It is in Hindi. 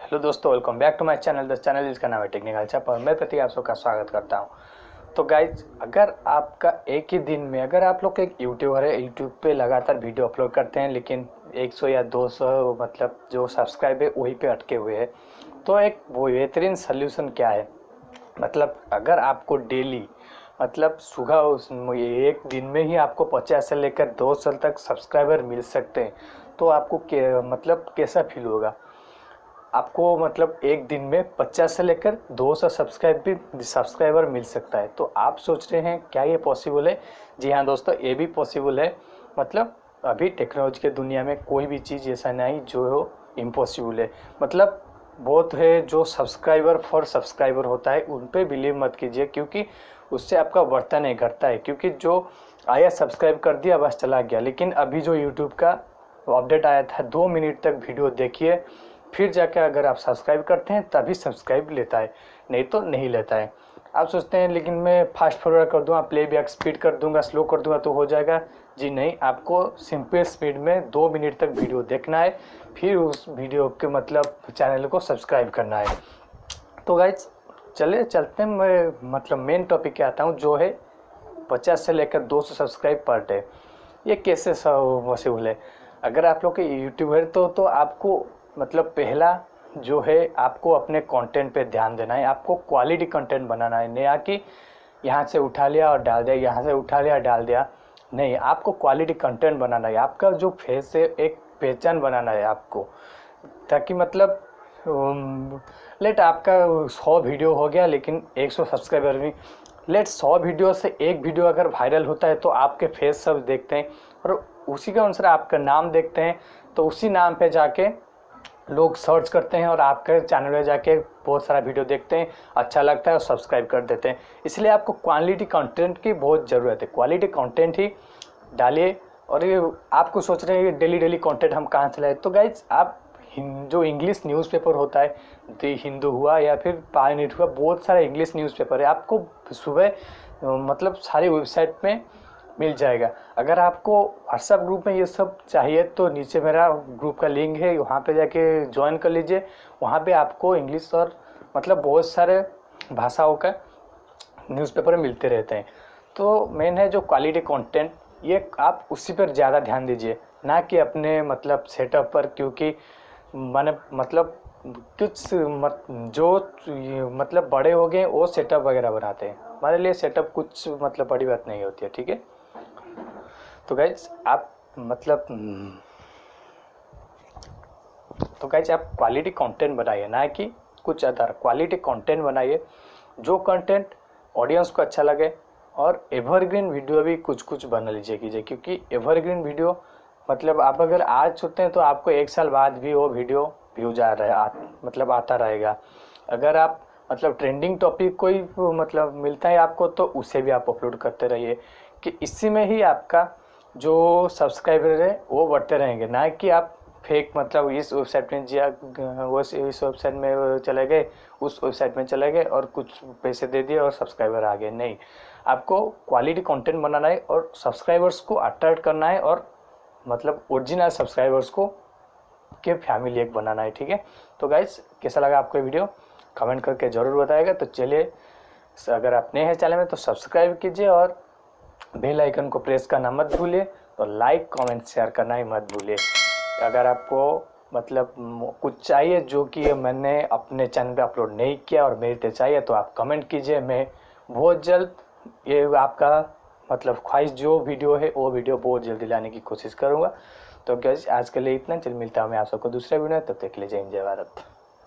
हेलो दोस्तों, welcome back to my channel. The channel जिसका नाम है टेक्निकल चैप और मैं प्रतीक आप सबका स्वागत करता हूं। तो गाइज, अगर आपका एक ही दिन में अगर आप लोग एक यूट्यूबर है, यूट्यूब पे लगातार वीडियो अपलोड करते हैं लेकिन 100 या 200 मतलब जो सब्सक्राइब है वहीं पे अटके हुए हैं, तो एक वो बेहतरीन सल्यूशन क्या है। मतलब अगर आपको डेली मतलब सुबह एक दिन में ही आपको 50 से लेकर 200 तक सब्सक्राइबर मिल सकते हैं, तो आपको मतलब कैसा फील होगा। आपको मतलब एक दिन में 50 से लेकर 200 सब्सक्राइबर मिल सकता है। तो आप सोच रहे हैं क्या ये पॉसिबल है? जी हाँ दोस्तों, ये भी पॉसिबल है। मतलब अभी टेक्नोलॉजी के दुनिया में कोई भी चीज़ ऐसा नहीं जो हो इम्पॉसिबल है। मतलब बहुत है जो सब्सक्राइबर फॉर सब्सक्राइबर होता है, उन पे बिलीव मत कीजिए, क्योंकि उससे आपका बढ़ता नहीं घटता है। क्योंकि जो आया सब्सक्राइब कर दिया बस चला गया। लेकिन अभी जो यूट्यूब का अपडेट आया था 2 मिनट तक वीडियो देखिए, फिर जाकर अगर आप सब्सक्राइब करते हैं तभी सब्सक्राइब लेता है, नहीं तो नहीं लेता है। आप सोचते हैं लेकिन मैं फास्ट फॉरवर्ड कर दूँगा, प्ले बैक स्पीड कर दूँगा, स्लो कर दूँगा तो हो जाएगा। जी नहीं, आपको सिंपल स्पीड में 2 मिनट तक वीडियो देखना है, फिर उस वीडियो के मतलब चैनल को सब्सक्राइब करना है। तो गाइज चलते हैं, मैं मतलब मेन टॉपिक पे आता हूँ, जो है 50 से लेकर 200 सब्सक्राइब पर डे। ये कैसे पॉसिबल है? अगर आप लोग के यूट्यूब है तो आपको मतलब पहला जो है आपको अपने कंटेंट पे ध्यान देना है। आपको क्वालिटी कंटेंट बनाना है, नहीं कि यहाँ से उठा लिया और डाल दिया, यहाँ से उठा लिया डाल दिया। नहीं, आपको क्वालिटी कंटेंट बनाना है। आपका जो फेस है एक पहचान बनाना है आपको, ताकि मतलब लेट आपका 100 वीडियो हो गया लेकिन 100 सब्सक्राइबर भी, लेट 100 वीडियो से एक वीडियो अगर वायरल होता है तो आपके फेस सब देखते हैं और उसी के अनुसार आपका नाम देखते हैं। तो उसी नाम पे जाके लोग सर्च करते हैं और आपके चैनल में जाके बहुत सारा वीडियो देखते हैं, अच्छा लगता है और सब्सक्राइब कर देते हैं। इसलिए आपको क्वालिटी कंटेंट की बहुत ज़रूरत है। क्वालिटी कंटेंट ही डालिए। और ये आपको सोच रहे हैं कि डेली डेली कंटेंट हम कहाँ से लाए, तो गाइज आप जो इंग्लिश न्यूज़पेपर होता है, द हिंदू हुआ या फिर पायनियर हुआ, बहुत सारे इंग्लिश न्यूज़पेपर है, आपको सुबह मतलब सारी वेबसाइट में मिल जाएगा। अगर आपको व्हाट्सएप ग्रुप में ये सब चाहिए तो नीचे मेरा ग्रुप का लिंक है, वहाँ पे जाके ज्वाइन कर लीजिए। वहाँ पे आपको इंग्लिश और मतलब बहुत सारे भाषाओं का न्यूज़पेपर मिलते रहते हैं। तो मेन है जो क्वालिटी कंटेंट, ये आप उसी पर ज़्यादा ध्यान दीजिए, ना कि अपने मतलब सेटअप पर। क्योंकि मैंने मतलब कुछ जो मतलब बड़े हो गए वो सेटअप वगैरह बनाते हैं, हमारे लिए सेटअप कुछ मतलब बड़ी बात नहीं होती है, ठीक है। तो गाइज आप मतलब आप क्वालिटी कंटेंट बनाइए, ना कि कुछ अदर। क्वालिटी कंटेंट बनाइए, जो कंटेंट ऑडियंस को अच्छा लगे। और एवरग्रीन वीडियो भी कुछ कुछ बना लीजिए कीजिए, क्योंकि एवरग्रीन वीडियो मतलब आप अगर आज छूते हैं तो आपको 1 साल बाद भी वो वीडियो व्यूज आ रहा है, मतलब आता रहेगा। अगर आप मतलब ट्रेंडिंग टॉपिक कोई मतलब मिलता है आपको तो उसे भी आप अपलोड करते रहिए, कि इसी में ही आपका जो सब्सक्राइबर है वो बढ़ते रहेंगे। ना कि आप फेक मतलब इस वेबसाइट में जिया वो इस वेबसाइट में चले गए, उस वेबसाइट में चले गए और कुछ पैसे दे दिए और सब्सक्राइबर आ गए। नहीं, आपको क्वालिटी कंटेंट बनाना है और सब्सक्राइबर्स को अट्रैक्ट करना है, और मतलब ओरिजिनल सब्सक्राइबर्स को के फैमिली एक बनाना है, ठीक है। तो गाइज कैसा लगा आपको वीडियो कमेंट करके ज़रूर बताएगा। तो चलिए, अगर आप नए हैं चैनल में तो सब्सक्राइब कीजिए और बेल आइकन को प्रेस करना मत भूलिए, और लाइक कमेंट शेयर करना ही मत भूलिए। अगर आपको मतलब कुछ चाहिए जो कि मैंने अपने चैनल पे अपलोड नहीं किया और मेरे से चाहिए तो आप कमेंट कीजिए। मैं बहुत जल्द ये आपका मतलब ख्वाहिश जो वीडियो है वो वीडियो बहुत जल्दी लाने की कोशिश करूँगा। तो गाइस आज के लिए इतना, चल मिलता हूँ मैं आप सबको दूसरे वीडियो में, तब तक के लिए जय हिंद जय भारत।